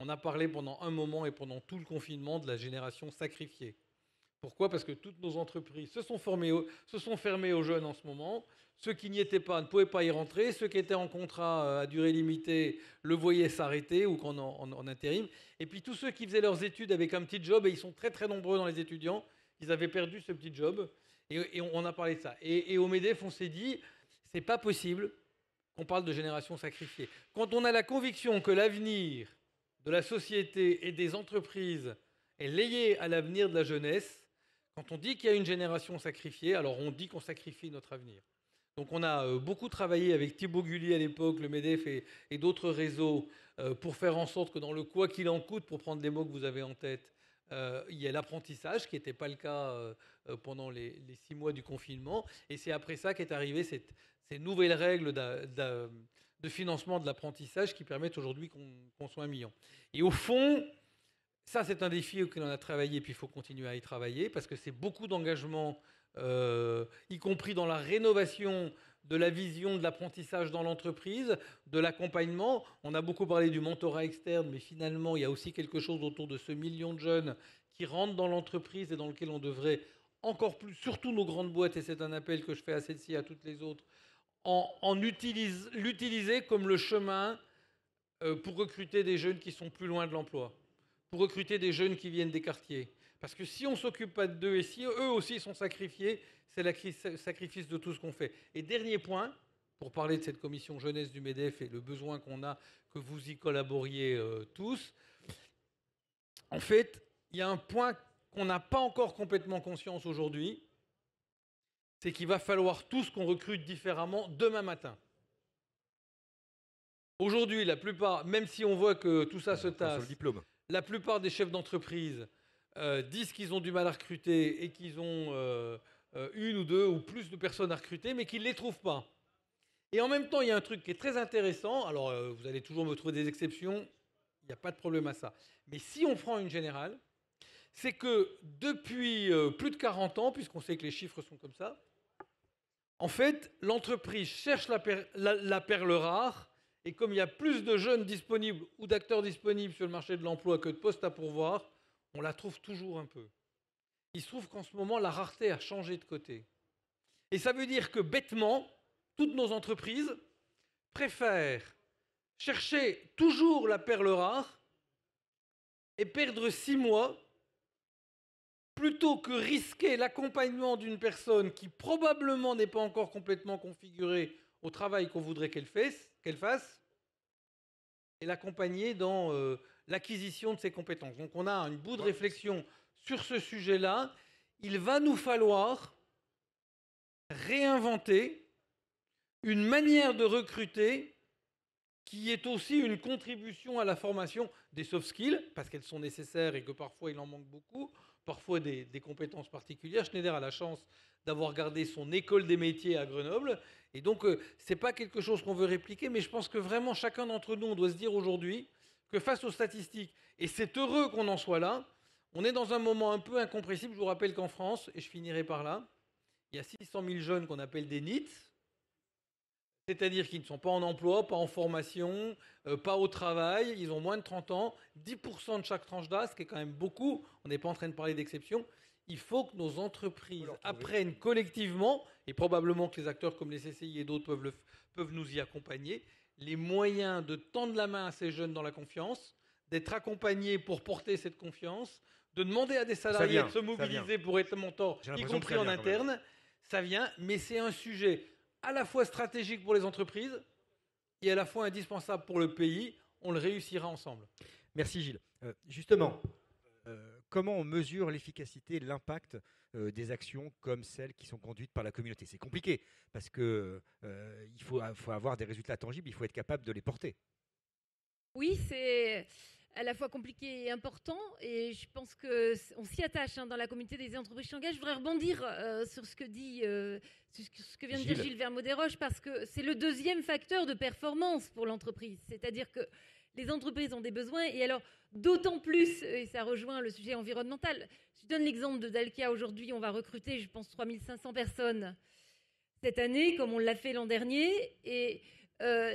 On a parlé pendant un moment et pendant tout le confinement de la génération sacrifiée. Pourquoi ? Parce que toutes nos entreprises se sont fermées aux jeunes en ce moment. Ceux qui n'y étaient pas ne pouvaient pas y rentrer. Ceux qui étaient en contrat à durée limitée le voyaient s'arrêter ou en intérim. Et puis tous ceux qui faisaient leurs études avec un petit job, et ils sont très très nombreux dans les étudiants, ils avaient perdu ce petit job. Et on a parlé de ça. Et au MEDEF, on s'est dit, c'est pas possible qu'on parle de génération sacrifiée. Quand on a la conviction que l'avenir de la société et des entreprises est lié à l'avenir de la jeunesse, quand on dit qu'il y a une génération sacrifiée, alors on dit qu'on sacrifie notre avenir. Donc on a beaucoup travaillé avec Thibaut Gulli à l'époque, le MEDEF et d'autres réseaux pour faire en sorte que dans le quoi qu'il en coûte, pour prendre les mots que vous avez en tête, il y ait l'apprentissage, qui n'était pas le cas pendant les 6 mois du confinement. Et c'est après ça qu'est arrivée ces nouvelles règles de financement de l'apprentissage qui permettent aujourd'hui qu'on soit 1 million. Et au fond, ça, c'est un défi auquel on a travaillé, puis il faut continuer à y travailler, parce que c'est beaucoup d'engagement, y compris dans la rénovation de la vision de l'apprentissage dans l'entreprise, de l'accompagnement. On a beaucoup parlé du mentorat externe, mais finalement, il y a aussi quelque chose autour de ce million de jeunes qui rentrent dans l'entreprise et dans lequel on devrait encore plus, surtout nos grandes boîtes, et c'est un appel que je fais à celle-ci et à toutes les autres, l'utiliser comme le chemin pour recruter des jeunes qui sont plus loin de l'emploi, pour recruter des jeunes qui viennent des quartiers. Parce que si on ne s'occupe pas d'eux et si eux aussi sont sacrifiés, c'est le sacrifice de tout ce qu'on fait. Et dernier point, pour parler de cette commission jeunesse du MEDEF et le besoin qu'on a que vous y collaboriez tous, en fait, il y a un point qu'on n'a pas encore complètement conscience aujourd'hui, c'est qu'il va falloir tous qu'on recrute différemment demain matin. Aujourd'hui, la plupart, même si on voit que tout ça se tasse, la plupart des chefs d'entreprise disent qu'ils ont du mal à recruter et qu'ils ont 1 ou 2 ou plus de personnes à recruter, mais qu'ils ne les trouvent pas. Et en même temps, il y a un truc qui est très intéressant. Alors, vous allez toujours me trouver des exceptions, il n'y a pas de problème à ça. Mais si on prend une générale, c'est que depuis plus de 40 ans, puisqu'on sait que les chiffres sont comme ça, en fait, l'entreprise cherche la perle rare, et comme il y a plus de jeunes disponibles ou d'acteurs disponibles sur le marché de l'emploi que de postes à pourvoir, on la trouve toujours un peu. Il se trouve qu'en ce moment, la rareté a changé de côté. Et ça veut dire que bêtement, toutes nos entreprises préfèrent chercher toujours la perle rare et perdre 6 mois plutôt que risquer l'accompagnement d'une personne qui probablement n'est pas encore complètement configurée au travail qu'on voudrait qu'elle fasse, et l'accompagner dans l'acquisition de ses compétences. Donc on a un bout de réflexion sur ce sujet-là. Il va nous falloir réinventer une manière de recruter qui est aussi une contribution à la formation des soft skills, parce qu'elles sont nécessaires et que parfois il en manque beaucoup, parfois des compétences particulières. Schneider a la chance d'avoir gardé son école des métiers à Grenoble. Et donc, ce n'est pas quelque chose qu'on veut répliquer, mais je pense que vraiment chacun d'entre nous, on doit se dire aujourd'hui que face aux statistiques, et c'est heureux qu'on en soit là, on est dans un moment un peu incompressible. Je vous rappelle qu'en France, et je finirai par là, il y a 600 000 jeunes qu'on appelle des NEET, c'est-à-dire qu'ils ne sont pas en emploi, pas en formation, pas au travail, ils ont moins de 30 ans, 10% de chaque tranche d'âge, ce qui est quand même beaucoup, on n'est pas en train de parler d'exception. Il faut que nos entreprises apprennent collectivement, et probablement que les acteurs comme les CCI et d'autres peuvent nous y accompagner, les moyens de tendre la main à ces jeunes dans la confiance, d'être accompagnés pour porter cette confiance, de demander à des salariés de se mobiliser pour être mentor, y compris en interne. Ça vient, mais c'est un sujet à la fois stratégique pour les entreprises et à la fois indispensable pour le pays. On le réussira ensemble. Merci Gilles. Justement, comment on mesure l'efficacité et l'impact des actions comme celles qui sont conduites par la communauté? C'est compliqué parce qu'il faut avoir des résultats tangibles, il faut être capable de les porter. Oui, c'est à la fois compliqué et important, et je pense qu'on s'y attache dans la communauté des entreprises qui s'engagent. Je voudrais rebondir sur ce que vient de dire Gilles Vermaux-Desroches, parce que c'est le deuxième facteur de performance pour l'entreprise. C'est-à-dire que les entreprises ont des besoins, et alors d'autant plus, et ça rejoint le sujet environnemental. Je donne l'exemple de Dalkia. Aujourd'hui, on va recruter, je pense, 3500 personnes. cette année comme on l'a fait l'an dernier. Et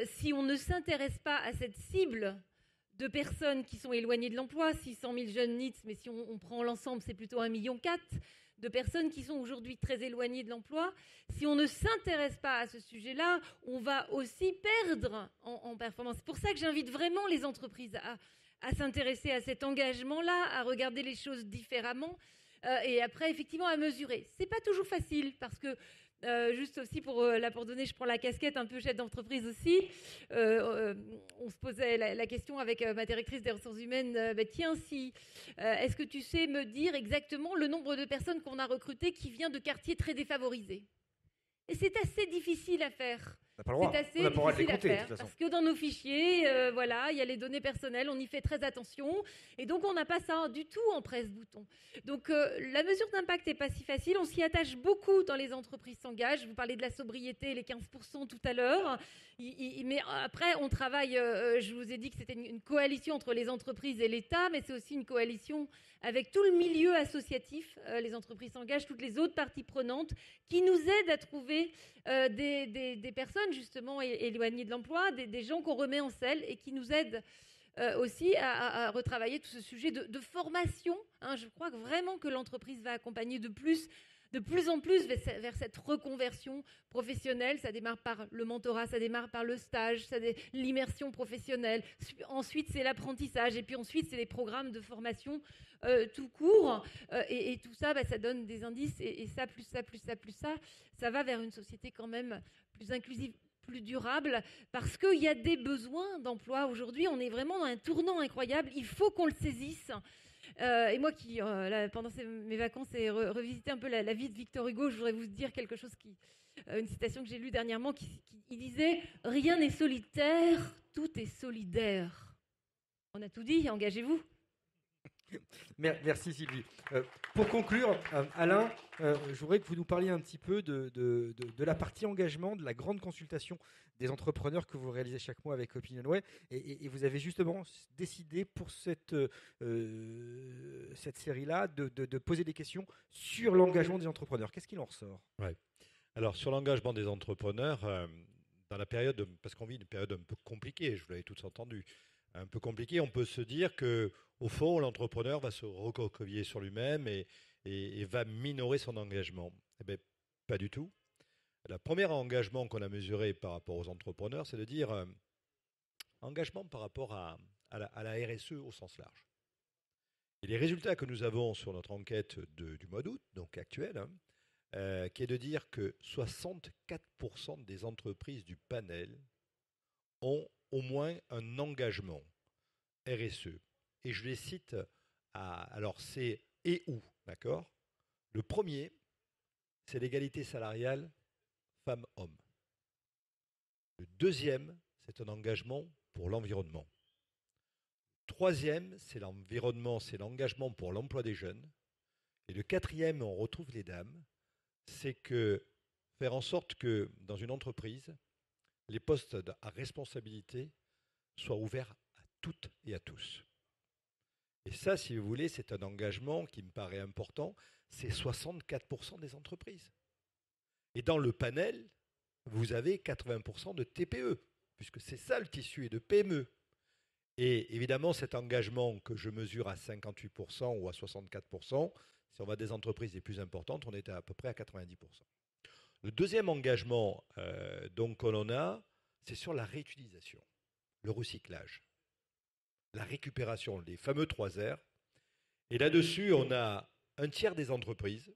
si on ne s'intéresse pas à cette cible de personnes qui sont éloignées de l'emploi, 600 000 jeunes NEETs, mais si on prend l'ensemble, c'est plutôt 1,4 million de personnes qui sont aujourd'hui très éloignées de l'emploi. Si on ne s'intéresse pas à ce sujet-là, on va aussi perdre en performance. C'est pour ça que j'invite vraiment les entreprises à s'intéresser à cet engagement-là, à regarder les choses différemment et après, effectivement, à mesurer. C'est pas toujours facile parce que juste aussi pour donner, je prends la casquette un peu chef d'entreprise aussi. On se posait la question avec ma directrice des ressources humaines. Tiens, est-ce que tu sais me dire exactement le nombre de personnes qu'on a recrutées qui vient de quartiers très défavorisés? Et c'est assez difficile à faire. On n'a pas le droit. C'est assez On n'a pas le droit de les difficile à compter, de faire toute façon. parce que dans nos fichiers, voilà, il y a les données personnelles, on y fait très attention, et donc on n'a pas ça du tout en presse-bouton. Donc la mesure d'impact n'est pas si facile. On s'y attache beaucoup dans les entreprises s'engagent. Vous parlez de la sobriété, les 15% tout à l'heure. Mais après, on travaille. Je vous ai dit que c'était une coalition entre les entreprises et l'État, mais c'est aussi une coalition avec tout le milieu associatif. Les entreprises s'engagent, toutes les autres parties prenantes qui nous aident à trouver des personnes justement éloignées de l'emploi, des gens qu'on remet en selle et qui nous aident aussi à retravailler tout ce sujet de formation. Je crois que vraiment que l'entreprise va accompagner de plus en plus vers cette reconversion professionnelle. Ça démarre par le mentorat, ça démarre par le stage, l'immersion professionnelle. Ensuite, c'est l'apprentissage. Et puis ensuite, c'est les programmes de formation tout court. Et tout ça, ça donne des indices. Et ça, plus ça, plus ça, plus ça, ça va vers une société quand même plus inclusive, plus durable, parce qu'il y a des besoins d'emploi. Aujourd'hui, on est vraiment dans un tournant incroyable. Il faut qu'on le saisisse. Et moi qui, pendant mes vacances, ai revisité un peu la vie de Victor Hugo, je voudrais vous dire quelque chose une citation que j'ai lue dernièrement, il disait « Rien n'est solitaire, tout est solidaire ». On a tout dit, engagez-vous. Merci Sylvie. Pour conclure, Alain, je voudrais que vous nous parliez un petit peu de la partie engagement, de la grande consultation des entrepreneurs que vous réalisez chaque mois avec Opinionway. Et vous avez justement décidé pour cette série-là de poser des questions sur l'engagement des entrepreneurs. Qu'est-ce qu'il en ressort ? Ouais. Alors, sur l'engagement des entrepreneurs, dans la période, parce qu'on vit une période un peu compliquée, je vous l'avais tous entendu, un peu compliquée, on peut se dire que au fond, l'entrepreneur va se recroqueviller sur lui-même et va minorer son engagement. Eh bien, pas du tout. Le premier engagement qu'on a mesuré par rapport aux entrepreneurs, c'est de dire engagement par rapport à la RSE au sens large. Et les résultats que nous avons sur notre enquête du mois d'août, donc actuelle, qui est de dire que 64% des entreprises du panel ont au moins un engagement RSE. Et je les cite alors c'est et où, d'accord ? Le premier, c'est l'égalité salariale femmes-hommes. Le deuxième, c'est un engagement pour l'environnement. Le troisième, c'est l'environnement, c'est l'engagement pour l'emploi des jeunes. Et le quatrième, on retrouve les dames, c'est que faire en sorte que dans une entreprise, les postes à responsabilité soient ouverts à toutes et à tous. Et ça, si vous voulez, c'est un engagement qui me paraît important, c'est 64% des entreprises. Et dans le panel, vous avez 80% de TPE, puisque c'est ça le tissu, et de PME. Et évidemment, cet engagement que je mesure à 58% ou à 64%, si on va des entreprises les plus importantes, on est à peu près à 90%. Le deuxième engagement donc qu'on a, c'est sur la réutilisation, le recyclage, la récupération, les fameux 3 R. Et là-dessus, on a un tiers des entreprises.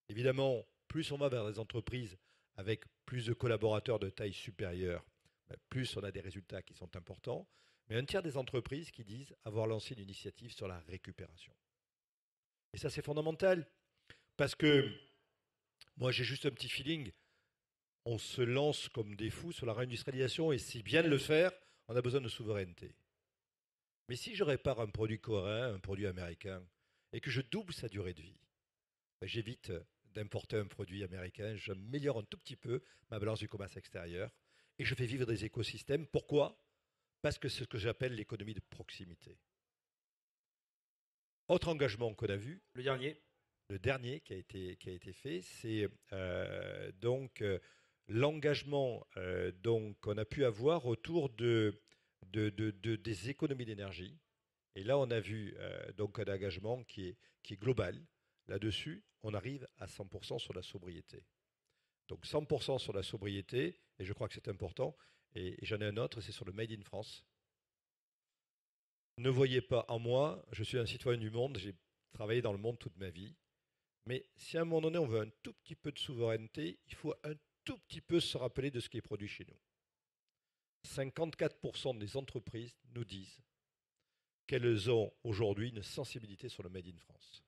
Évidemment, plus on va vers des entreprises avec plus de collaborateurs de taille supérieure, plus on a des résultats qui sont importants. Mais un tiers des entreprises qui disent avoir lancé une initiative sur la récupération. Et ça, c'est fondamental. Parce que moi, j'ai juste un petit feeling. On se lance comme des fous sur la réindustrialisation et si bien de le faire, on a besoin de souveraineté. Mais si je répare un produit coréen, un produit américain, et que je double sa durée de vie, j'évite d'importer un produit américain, j'améliore un tout petit peu ma balance du commerce extérieur et je fais vivre des écosystèmes. Pourquoi ? Parce que c'est ce que j'appelle l'économie de proximité. Autre engagement qu'on a vu. Le dernier. Le dernier qui a été fait, c'est donc l'engagement qu'on a pu avoir autour des économies d'énergie. Et là, on a vu donc un engagement qui est global. Là-dessus, on arrive à 100% sur la sobriété. Donc 100% sur la sobriété, et je crois que c'est important. Et j'en ai un autre, c'est sur le Made in France. Ne voyez pas en moi, je suis un citoyen du monde, j'ai travaillé dans le monde toute ma vie. Mais si à un moment donné, on veut un tout petit peu de souveraineté, il faut un tout petit peu se rappeler de ce qui est produit chez nous. 54% des entreprises nous disent qu'elles ont aujourd'hui une sensibilité sur le Made in France.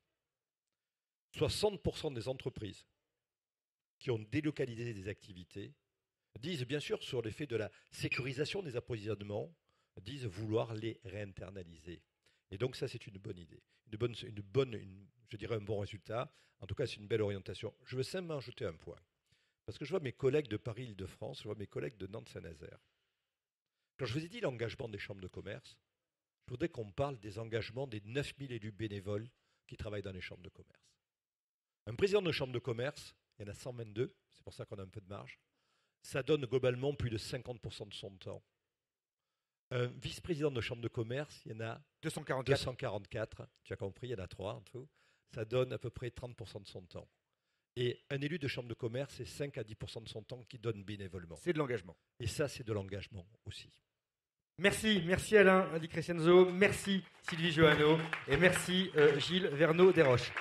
60% des entreprises qui ont délocalisé des activités disent bien sûr sur l'effet de la sécurisation des approvisionnements, disent vouloir les réinternaliser. Et donc ça, c'est une bonne idée, je dirais un bon résultat. En tout cas, c'est une belle orientation. Je veux simplement ajouter un point, parce que je vois mes collègues de Paris-Île-de-France, je vois mes collègues de Nantes-Saint-Nazaire. Quand je vous ai dit l'engagement des chambres de commerce, je voudrais qu'on parle des engagements des 9000 élus bénévoles qui travaillent dans les chambres de commerce. Un président de chambre de commerce, il y en a 122, c'est pour ça qu'on a un peu de marge, ça donne globalement plus de 50% de son temps. Un vice-président de chambre de commerce, il y en a 244, tu as compris, il y en a 3 en tout. Ça donne à peu près 30% de son temps. Et un élu de chambre de commerce, c'est 5 à 10% de son temps qui donne bénévolement. C'est de l'engagement. Et ça, c'est de l'engagement aussi. Merci Alain Di Crescenzo, merci Sylvie Johano et merci Gilles Verneau-Desroches.